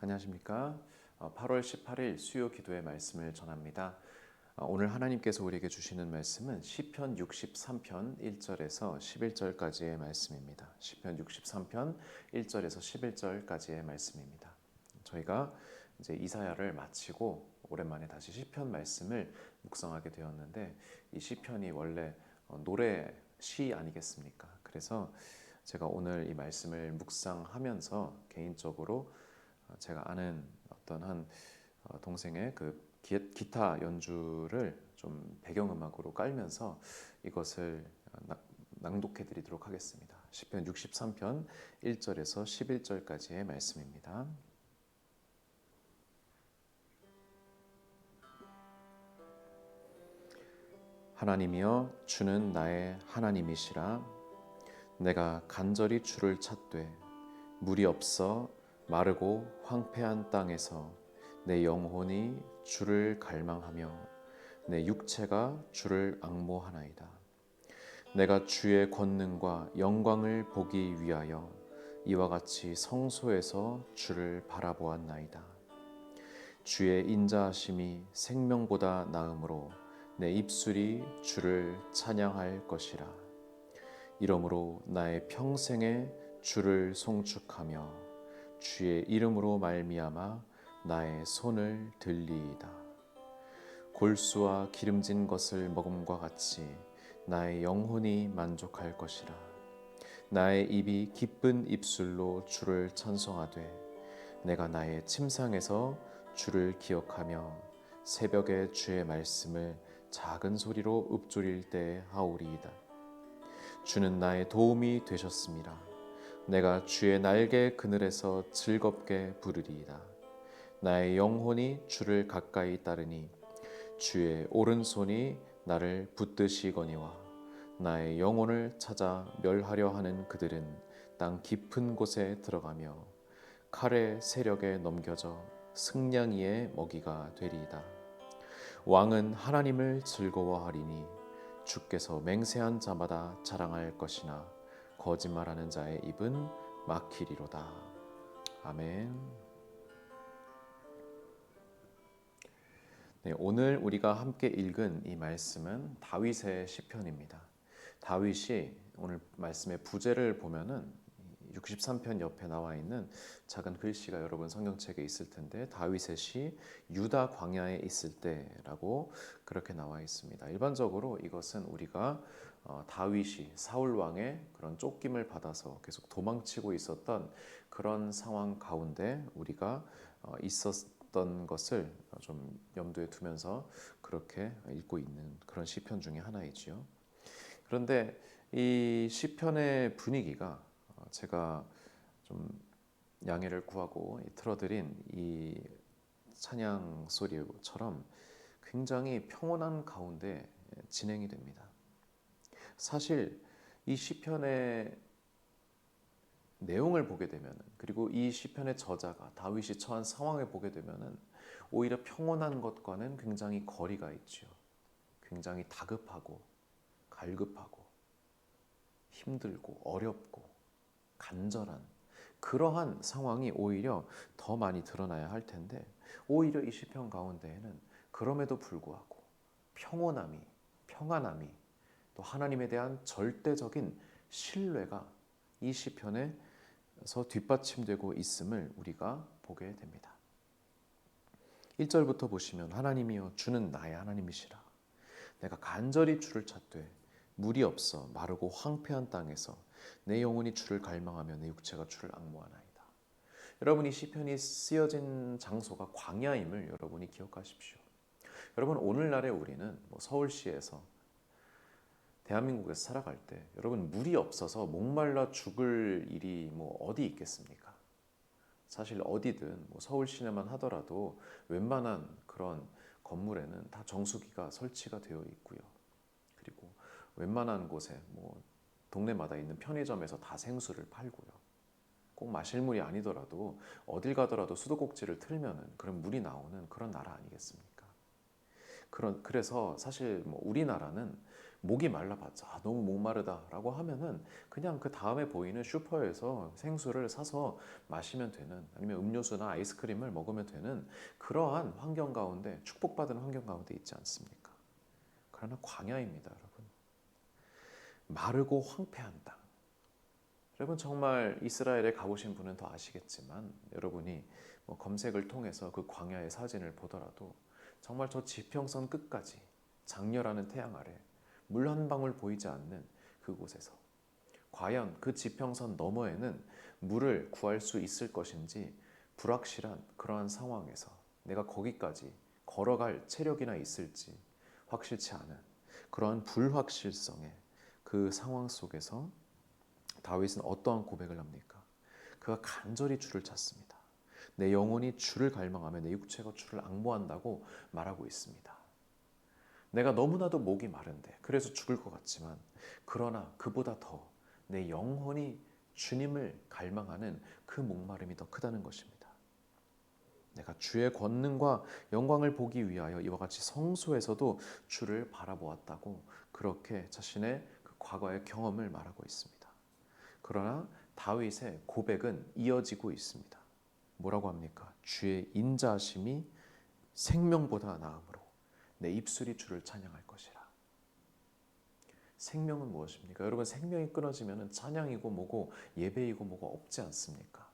안녕하십니까? 8월 18일 수요 기도의 말씀을 전합니다. 오늘 하나님께서 우리에게 주시는 말씀은 시편 63편 1절에서 11절까지의 말씀입니다. 시편 63편 1절에서 11절까지의 말씀입니다. 저희가 이제 이사야를 마치고 오랜만에 다시 시편 말씀을 묵상하게 되었는데, 이 시편이 원래 노래 시 아니겠습니까? 그래서 제가 오늘 이 말씀을 묵상하면서 개인적으로 제가 아는 어떤 한 동생의 그 기타 연주를 좀 배경음악으로 깔면서 이것을 낭독해 드리도록 하겠습니다. 시편 63편 1절에서 11절까지의 말씀입니다. 하나님이여, 주는 나의 하나님이시라. 내가 간절히 주를 찾되 물이 없어 마르고 황폐한 땅에서 내 영혼이 주를 갈망하며 내 육체가 주를 앙모하나이다. 내가 주의 권능과 영광을 보기 위하여 이와 같이 성소에서 주를 바라보았나이다. 주의 인자하심이 생명보다 나음으로 내 입술이 주를 찬양할 것이라. 이러므로 나의 평생에 주를 송축하며 주의 이름으로 말미암아 나의 손을 들리이다. 골수와 기름진 것을 먹음과 같이 나의 영혼이 만족할 것이라. 나의 입이 기쁜 입술로 주를 찬송하되 내가 나의 침상에서 주를 기억하며 새벽에 주의 말씀을 작은 소리로 읊조릴 때 하오리이다. 주는 나의 도움이 되셨습니다. 내가 주의 날개 그늘에서 즐겁게 부르리이다. 나의 영혼이 주를 가까이 따르니 주의 오른손이 나를 붙드시거니와 나의 영혼을 찾아 멸하려 하는 그들은 땅 깊은 곳에 들어가며 칼의 세력에 넘겨져 승냥이의 먹이가 되리이다. 왕은 하나님을 즐거워하리니 주께서 맹세한 자마다 자랑할 것이나 거짓말하는 자의 입은 막히리로다. 아멘. 네, 오늘 우리가 함께 읽은 이 말씀은 다윗의 시편입니다. 다윗이 오늘 말씀의 부제를 보면은 63편 옆에 나와 있는 작은 글씨가 여러분 성경책에 있을 텐데, 다윗의 시 유다 광야에 있을 때라고 그렇게 나와 있습니다. 일반적으로 이것은 우리가 다윗이 사울 왕의 그런 쫓김을 받아서 계속 도망치고 있었던 그런 상황 가운데 우리가 있었던 것을 좀 염두에 두면서 그렇게 읽고 있는 그런 시편 중에 하나이지요. 그런데 이 시편의 분위기가 제가 좀 양해를 구하고 틀어드린 이 찬양 소리처럼 굉장히 평온한 가운데 진행이 됩니다. 사실 이 시편의 내용을 보게 되면, 그리고 이 시편의 저자가 다윗이 처한 상황을 보게 되면 오히려 평온한 것과는 굉장히 거리가 있죠. 굉장히 다급하고 갈급하고 힘들고 어렵고 간절한 그러한 상황이 오히려 더 많이 드러나야 할 텐데, 오히려 이 시편 가운데에는 그럼에도 불구하고 평안함이 또 하나님에 대한 절대적인 신뢰가 이 시편에서 뒷받침되고 있음을 우리가 보게 됩니다. 1절부터 보시면 하나님이여, 주는 나의 하나님이시라. 내가 간절히 주를 찾되 물이 없어 마르고 황폐한 땅에서 내 영혼이 주를 갈망하며 내 육체가 주를 앙모하나이다. 여러분, 이 시편이 쓰여진 장소가 광야임을 여러분이 기억하십시오. 여러분, 오늘날에 우리는 서울시에서 대한민국에서 살아갈 때 여러분, 물이 없어서 목말라 죽을 일이 어디 있겠습니까? 사실 어디든 서울 시내만 하더라도 웬만한 그런 건물에는 다 정수기가 설치가 되어 있고요. 그리고 웬만한 곳에 동네마다 있는 편의점에서 다 생수를 팔고요. 꼭 마실 물이 아니더라도 어딜 가더라도 수도꼭지를 틀면은 그런 물이 나오는 그런 나라 아니겠습니까? 그래서 사실 우리나라는 목이 말라봤자 너무 목마르다라고 하면은 그냥 그 다음에 보이는 슈퍼에서 생수를 사서 마시면 되는, 아니면 음료수나 아이스크림을 먹으면 되는 그러한 환경 가운데, 축복받은 환경 가운데 있지 않습니까? 그러나 광야입니다, 여러분. 마르고 황폐한 땅. 여러분 정말 이스라엘에 가보신 분은 더 아시겠지만, 여러분이 뭐 검색을 통해서 그 광야의 사진을 보더라도 정말 저 지평선 끝까지 장렬하는 태양 아래 물 한 방울 보이지 않는 그곳에서 과연 그 지평선 너머에는 물을 구할 수 있을 것인지 불확실한 그러한 상황에서 내가 거기까지 걸어갈 체력이나 있을지 확실치 않은 그러한 불확실성의 그 상황 속에서 다윗은 어떠한 고백을 합니까? 그가 간절히 주를 찾습니다. 내 영혼이 주를 갈망하며 내 육체가 주를 앙모한다고 말하고 있습니다. 내가 너무나도 목이 마른데 그래서 죽을 것 같지만, 그러나 그보다 더 내 영혼이 주님을 갈망하는 그 목마름이 더 크다는 것입니다. 내가 주의 권능과 영광을 보기 위하여 이와 같이 성소에서도 주를 바라보았다고, 그렇게 자신의 그 과거의 경험을 말하고 있습니다. 그러나 다윗의 고백은 이어지고 있습니다. 뭐라고 합니까? 주의 인자하심이 생명보다 나음으로 내 입술이 주를 찬양할 것이라. 생명은 무엇입니까? 여러분, 생명이 끊어지면 찬양이고 뭐고 예배이고 뭐가 없지 않습니까?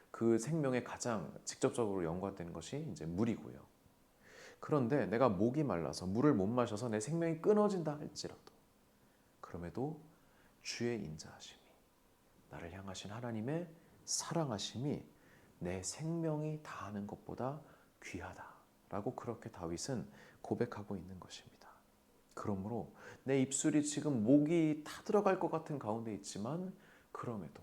그 생명에 가장 직접적으로 연관되는 것이 이제 물이고요. 그런데 내가 목이 말라서 물을 못 마셔서 내 생명이 끊어진다 할지라도, 그럼에도 주의 인자하심이, 나를 향하신 하나님의 사랑하심이 내 생명이 다하는 것보다 귀하다라고 그렇게 다윗은 고백하고 있는 것입니다. 그러므로 내 입술이 지금 목이 타들어갈 것 같은 가운데 있지만, 그럼에도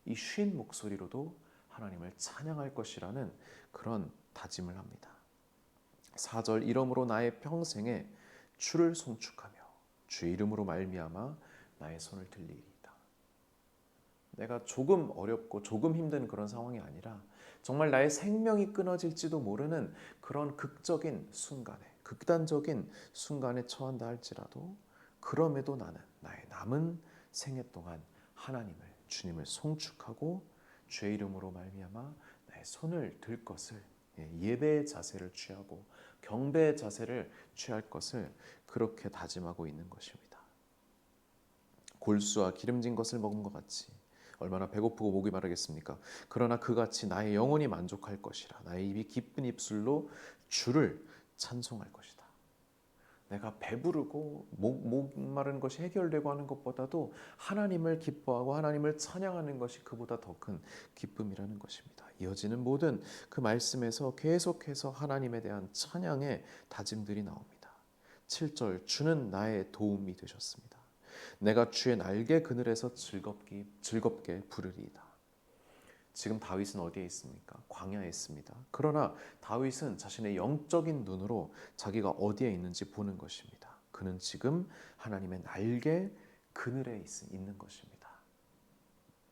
이 쉰 목소리로도 하나님을 찬양할 것이라는 그런 다짐을 합니다. 4절, 이러므로 나의 평생에 주를 송축하며 주의 이름으로 말미암아 나의 손을 들리리이다. 내가 조금 어렵고 조금 힘든 그런 상황이 아니라 정말 나의 생명이 끊어질지도 모르는 그런 극적인 순간에, 극단적인 순간에 처한다 할지라도, 그럼에도 나는 나의 남은 생애 동안 하나님을, 주님을 송축하고 주의 이름으로 말미암아 나의 손을 들 것을, 예배의 자세를 취하고 경배의 자세를 취할 것을 그렇게 다짐하고 있는 것입니다. 골수와 기름진 것을 먹은 것 같이 얼마나 배고프고 목이 마르겠습니까? 그러나 그같이 나의 영혼이 만족할 것이라. 나의 입이 기쁜 입술로 주를 찬송할 것이다. 내가 배부르고 목 마른 것이 해결되고 하는 것보다도 하나님을 기뻐하고 하나님을 찬양하는 것이 그보다 더 큰 기쁨이라는 것입니다. 이어지는 모든 그 말씀에서 계속해서 하나님에 대한 찬양의 다짐들이 나옵니다. 7절, 주는 나의 도움이 되셨습니다. 내가 주의 날개 그늘에서 즐겁게 부르리이다. 지금 다윗은 어디에 있습니까? 광야에 있습니다. 그러나 다윗은 자신의 영적인 눈으로 자기가 어디에 있는지 보는 것입니다. 그는 지금 하나님의 날개 그늘에 있는 것입니다.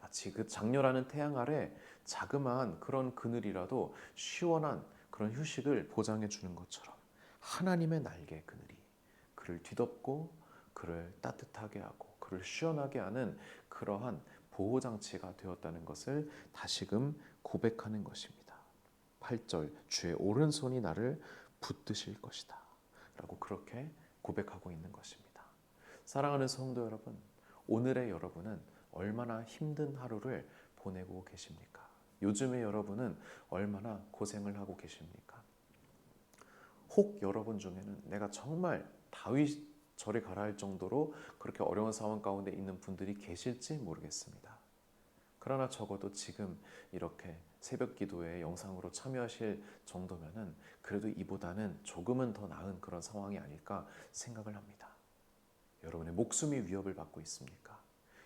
마치 그 장렬하는 태양 아래 자그마한 그런 그늘이라도 시원한 그런 휴식을 보장해 주는 것처럼, 하나님의 날개 그늘이 그를 뒤덮고 그를 따뜻하게 하고 그를 시원하게 하는 그러한 보호장치가 되었다는 것을 다시금 고백하는 것입니다. 8절, 주의 오른손이 나를 붙드실 것이다 라고 그렇게 고백하고 있는 것입니다. 사랑하는 성도 여러분, 오늘의 여러분은 얼마나 힘든 하루를 보내고 계십니까? 요즘의 여러분은 얼마나 고생을 하고 계십니까? 혹 여러분 중에는 내가 정말 다윗 저리 가라 할 정도로 그렇게 어려운 상황 가운데 있는 분들이 계실지 모르겠습니다. 그러나 적어도 지금 이렇게 새벽 기도에 영상으로 참여하실 정도면은 그래도 이보다는 조금은 더 나은 그런 상황이 아닐까 생각을 합니다. 여러분의 목숨이 위협을 받고 있습니까?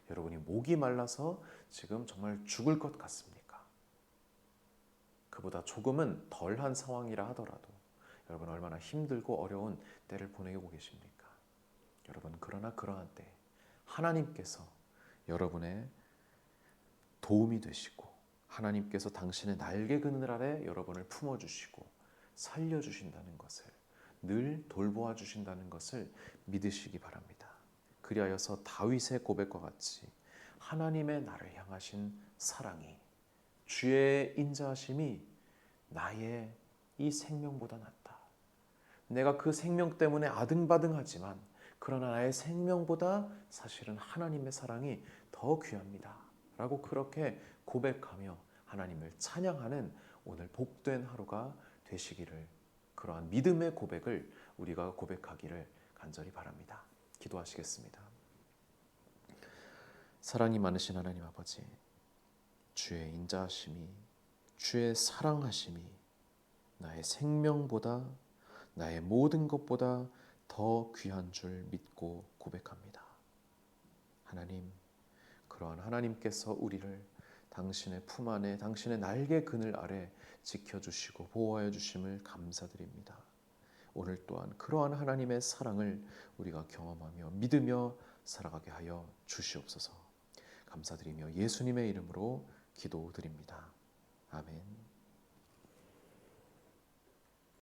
여러분이 목이 말라서 지금 정말 죽을 것 같습니까? 그보다 조금은 덜한 상황이라 하더라도 여러분 얼마나 힘들고 어려운 때를 보내고 계십니까? 여러분, 그러나 그러한 때 하나님께서 여러분의 도움이 되시고, 하나님께서 당신의 날개 그늘 아래 여러분을 품어주시고 살려주신다는 것을, 늘 돌보아 주신다는 것을 믿으시기 바랍니다. 그리하여서 다윗의 고백과 같이 하나님의 나를 향하신 사랑이, 주의 인자하심이 나의 이 생명보다 낫다. 내가 그 생명 때문에 아등바등하지만 그러나 나의 생명보다 사실은 하나님의 사랑이 더 귀합니다. 라고 그렇게 고백하며 하나님을 찬양하는 오늘 복된 하루가 되시기를, 그러한 믿음의 고백을 우리가 고백하기를 간절히 바랍니다. 기도하시겠습니다. 사랑이 많으신 하나님 아버지, 주의 인자하심이, 주의 사랑하심이 나의 생명보다, 나의 모든 것보다 더 귀한 줄 믿고 고백합니다. 하나님, 그러한 하나님께서 우리를 당신의 품 안에, 당신의 날개 그늘 아래 지켜주시고 보호하여 주심을 감사드립니다. 오늘 또한 그러한 하나님의 사랑을 우리가 경험하며 믿으며 살아가게 하여 주시옵소서. 감사드리며 예수님의 이름으로 기도드립니다.